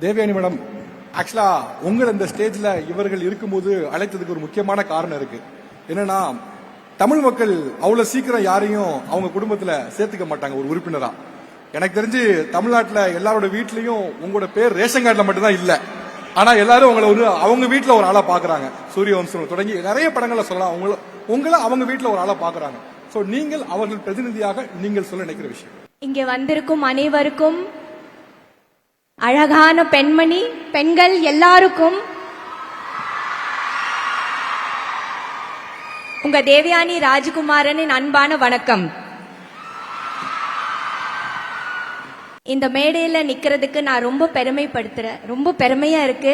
Devayani madam, ஆக்சுவலா உங்கள் இந்த ஸ்டேஜ்ல இவர்கள் இருக்கும்போது அழைத்ததுக்கு ஒரு முக்கியமான காரணம் இருக்கு. என்னன்னா, தமிழ் மக்கள் அவ்வளவு சீக்கிரம் யாரையும் அவங்க குடும்பத்துல சேர்த்துக்க மாட்டாங்க ஒரு உறுப்பினரா. எனக்கு தெரிஞ்சு தமிழ்நாட்டுல எல்லாரோட வீட்லயும் உங்களோட பேர் ரேஷன் கார்டுல மட்டும்தான் இல்ல. ஆனா எல்லாரும் உங்களை அவங்க வீட்டுல ஒரு ஆளா பாக்குறாங்க. சூரியவம்சம் தொடங்கி நிறைய படங்களை சொல்லலாம். உங்களை அவங்க வீட்டுல ஒரு ஆளா பாக்குறாங்க. சோ நீங்கள் அவர்கள் பிரதிநிதியாக நீங்கள் சொல்ல நினைக்கிற விஷயம். இங்கே வந்திருக்கும் அனைவருக்கும், அழகான பெண்கள் எல்லாருக்கும் உங்க தேவயானி ராஜகுமாரனின் அன்பான வணக்கம். இந்த மேடையில நிக்கிறதுக்கு நான் ரொம்ப பெருமைப்படுத்துறேன். ரொம்ப பெருமையா இருக்கு,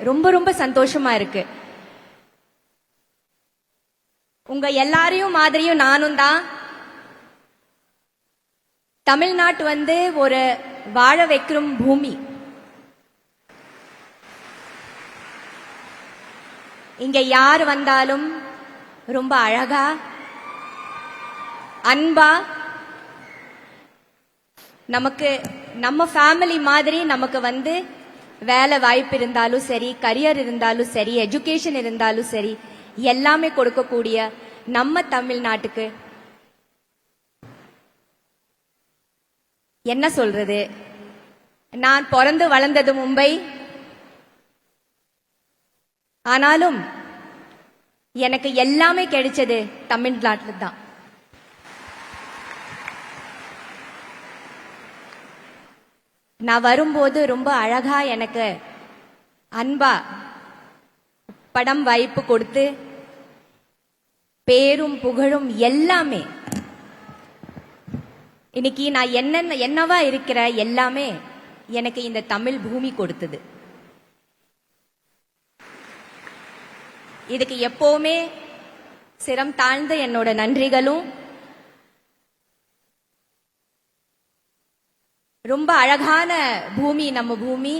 ரொம்ப ரொம்ப சந்தோஷமா இருக்கு. உங்க எல்லாரையும் மாதிரியும் நானும் தான். தமிழ்நாட்டு ஒரு வாழ வைக்கும் பூமி. இங்க யார் வந்தாலும் ரொம்ப அழகா, அன்பா, நமக்கு நம்ம ஃபேமிலி மாதிரி நமக்கு வேலை வாய்ப்பு இருந்தாலும் சரி, கரியர் இருந்தாலும் சரி, எஜுகேஷன் இருந்தாலும் சரி, எல்லாமே கொடுக்கக்கூடிய நம்ம தமிழ்நாட்டுக்கு என்ன சொல்றது. நான் பிறந்து வளர்ந்தது மும்பை. ஆனாலும் எனக்கு எல்லாமே கிடைச்சது தமிழ்நாட்டுல தான். நான் வரும்போது ரொம்ப அழகா எனக்கு அன்பா படம் வாய்ப்பு கொடுத்து பேரும் புகழும் எல்லாமே, இன்னைக்கு நான் என்னவா இருக்கிற எல்லாமே எனக்கு இந்த தமிழ் பூமி கொடுத்தது. இதுக்கு எப்பவுமே சிரம் தாழ்ந்த என்னோட நன்றிகளும். ரொம்ப அழகான பூமி நம்ம பூமி,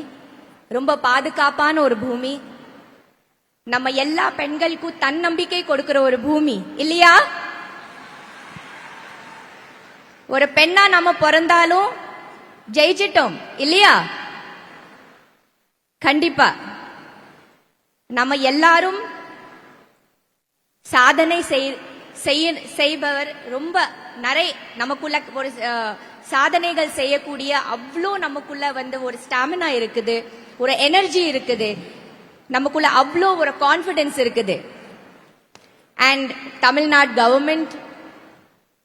ரொம்ப பாதுகாப்பான ஒரு பூமி, நம்ம எல்லா பெண்களுக்கும் தன்னம்பிக்கை கொடுக்கிற ஒரு பூமி இல்லையா? ஒரு பெண்ணா நம்ம பிறந்தாலும் ஜெயிச்சிட்டோம் இல்லையா? கண்டிப்பா நம்ம எல்லாரும் சாதனை செய்பவர். ரொம்ப நிறைய நமக்குள்ள ஒரு சாதனைகள் செய்யக்கூடிய அவ்வளோ நமக்குள்ள ஒரு ஸ்டாமினா இருக்குது, ஒரு எனர்ஜி இருக்குது, நமக்குள்ள அவ்வளோ ஒரு கான்பிடன்ஸ் இருக்குது. அண்ட் தமிழ்நாடு கவர்மெண்ட்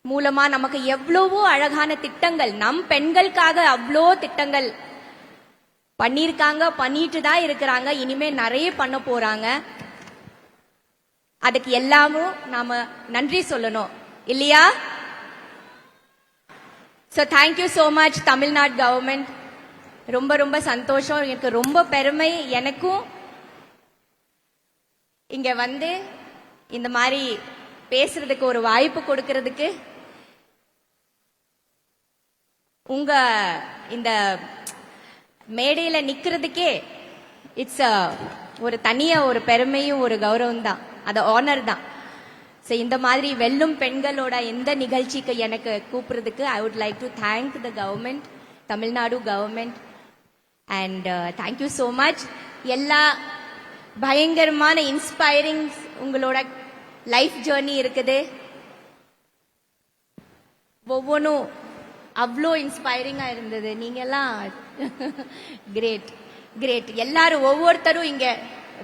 மூலமா நமக்கு எவ்வளவோ அழகான திட்டங்கள், நம் பெண்களுக்காக அவ்வளோ திட்டங்கள் பண்ணிருக்காங்க, பண்ணிட்டு தான் இருக்கிறாங்க, இனிமே நிறைய பண்ண போறாங்க. அதுக்கு எல்லாமும் நாம நன்றி சொல்லணும் இல்லையா? So thank you so much Tamil Nadu government. ரொம்ப ரொம்ப சந்தோஷம், எனக்கு ரொம்ப பெருமை. எனக்கும் இங்க இந்த மாதிரி பேசுறதுக்கு ஒரு வாய்ப்பு கொடுக்கறதுக்கு, உங்க இந்த மேடையில நிக்கிறதுக்கே இட்ஸ் ஒரு தனியா ஒரு பெருமையும் ஒரு கௌரவம் தான், அது ஆனர் தான். ஸோ இந்த மாதிரி வெல்லும் பெண்களோட எந்த நிகழ்ச்சிக்கு எனக்கு கூப்பிடுறதுக்கு I would like to thank the government, Tamil Nadu government. And thank you so much. எல்லா பயங்கரமான இன்ஸ்பைரிங் உங்களோட லைஃப் ஜேர்னி இருக்குது. ஒவ்வொன்றும் அவ்வளோ இன்ஸ்பைரிங்கா இருந்தது. நீங்க எல்லாம் கிரேட் கிரேட். எல்லாரும் ஒவ்வொருத்தரும் இங்க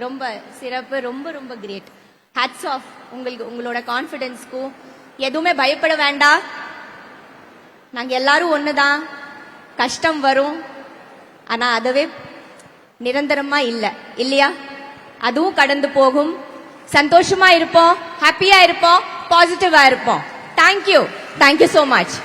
ரொம்ப சிறப்பு, ரொம்ப ரொம்ப கிரேட். ஹேட்ஸ் ஆஃப் உங்களுக்கு, உங்களோட கான்ஃபிடன்ஸ்க்கும். எதுவுமே பயப்பட வேண்டாம், நாங்க எல்லாரும் ஒண்ணுதான். கஷ்டம் வரும், ஆனா அதுவே நிரந்தரமா இல்லையா? அதுவும் கடந்து போகும். சந்தோஷமா இருப்போம், ஹாப்பியா இருப்போம், பாசிட்டிவா இருப்போம். Thank you, thank you so much.